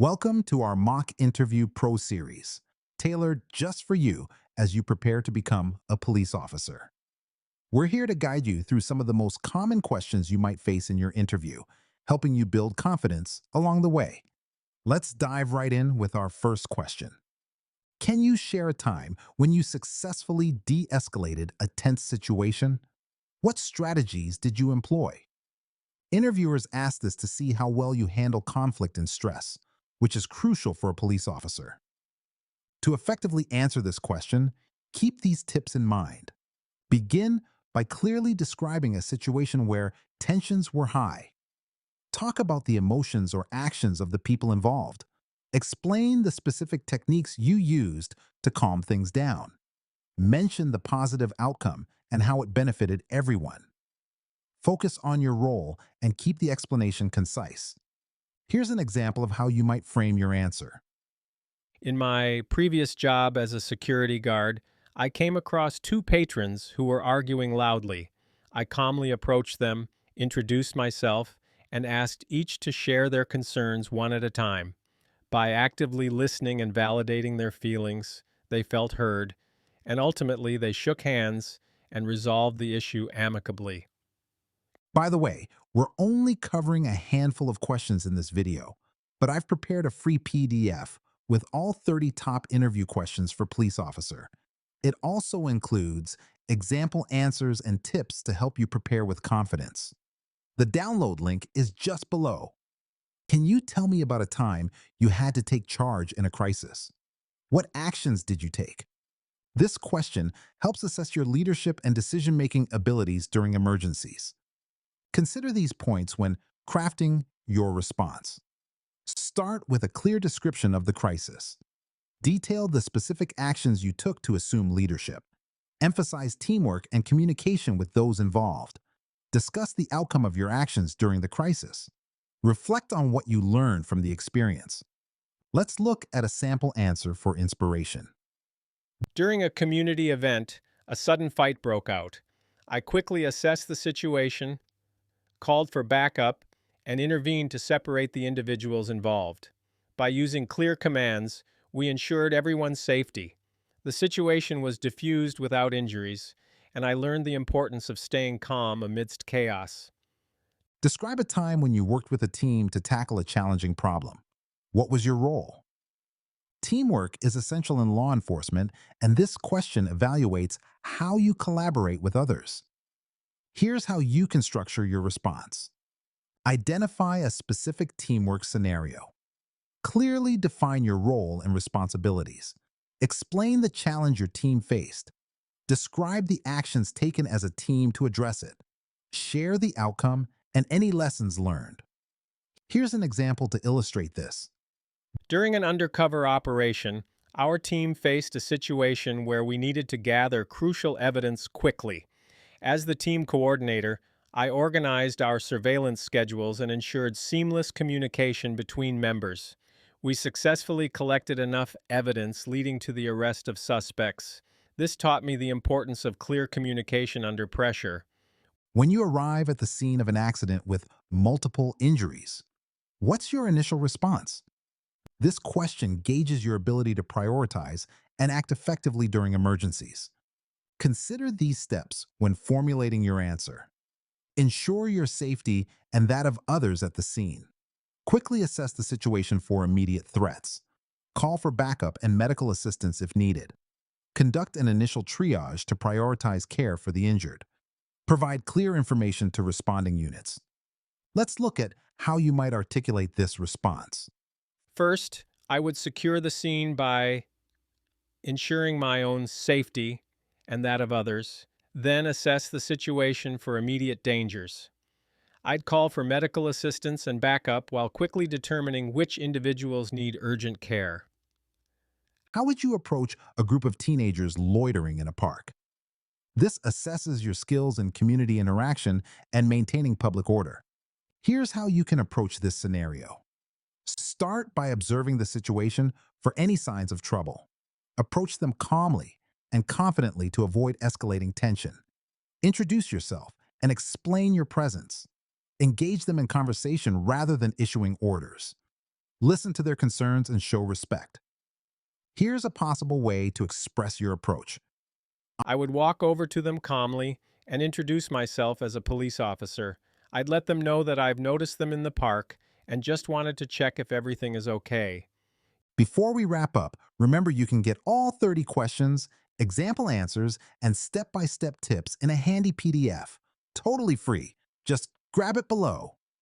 Welcome to our Mock Interview Pro Series, tailored just for you as you prepare to become a police officer. We're here to guide you through some of the most common questions you might face in your interview, helping you build confidence along the way. Let's dive right in with our first question. Can you share a time when you successfully de-escalated a tense situation? What strategies did you employ? Interviewers ask this to see how well you handle conflict and stress, which is crucial for a police officer. To effectively answer this question, keep these tips in mind. Begin by clearly describing a situation where tensions were high. Talk about the emotions or actions of the people involved. Explain the specific techniques you used to calm things down. Mention the positive outcome and how it benefited everyone. Focus on your role and keep the explanation concise. Here's an example of how you might frame your answer. In my previous job as a security guard, I came across two patrons who were arguing loudly. I calmly approached them, introduced myself, and asked each to share their concerns one at a time. By actively listening and validating their feelings, they felt heard, and ultimately they shook hands and resolved the issue amicably. By the way, we're only covering a handful of questions in this video, but I've prepared a free PDF with all 30 top interview questions for police officer. It also includes example answers and tips to help you prepare with confidence. The download link is just below. Can you tell me about a time you had to take charge in a crisis? What actions did you take? This question helps assess your leadership and decision-making abilities during emergencies. Consider these points when crafting your response. Start with a clear description of the crisis. Detail the specific actions you took to assume leadership. Emphasize teamwork and communication with those involved. Discuss the outcome of your actions during the crisis. Reflect on what you learned from the experience. Let's look at a sample answer for inspiration. During a community event, a sudden fight broke out. I quickly assessed the situation, called for backup, and intervened to separate the individuals involved. By using clear commands, we ensured everyone's safety. The situation was diffused without injuries, and I learned the importance of staying calm amidst chaos. Describe a time when you worked with a team to tackle a challenging problem. What was your role? Teamwork is essential in law enforcement, and this question evaluates how you collaborate with others. Here's how you can structure your response. Identify a specific teamwork scenario. Clearly define your role and responsibilities. Explain the challenge your team faced. Describe the actions taken as a team to address it. Share the outcome and any lessons learned. Here's an example to illustrate this. During an undercover operation, our team faced a situation where we needed to gather crucial evidence quickly. As the team coordinator, I organized our surveillance schedules and ensured seamless communication between members. We successfully collected enough evidence leading to the arrest of suspects. This taught me the importance of clear communication under pressure. When you arrive at the scene of an accident with multiple injuries, what's your initial response? This question gauges your ability to prioritize and act effectively during emergencies. Consider these steps when formulating your answer. Ensure your safety and that of others at the scene. Quickly assess the situation for immediate threats. Call for backup and medical assistance if needed. Conduct an initial triage to prioritize care for the injured. Provide clear information to responding units. Let's look at how you might articulate this response. First, I would secure the scene by ensuring my own safety and that of others, then assess the situation for immediate dangers. I'd call for medical assistance and backup while quickly determining which individuals need urgent care. How would you approach a group of teenagers loitering in a park? This assesses your skills in community interaction and maintaining public order. Here's how you can approach this scenario. Start by observing the situation for any signs of trouble. Approach them calmly and confidently to avoid escalating tension. Introduce yourself and explain your presence. Engage them in conversation rather than issuing orders. Listen to their concerns and show respect. Here's a possible way to express your approach. I would walk over to them calmly and introduce myself as a police officer. I'd let them know that I've noticed them in the park and just wanted to check if everything is okay. Before we wrap up, remember you can get all 30 questions, example answers, and step-by-step tips in a handy PDF. Totally free. Just grab it below.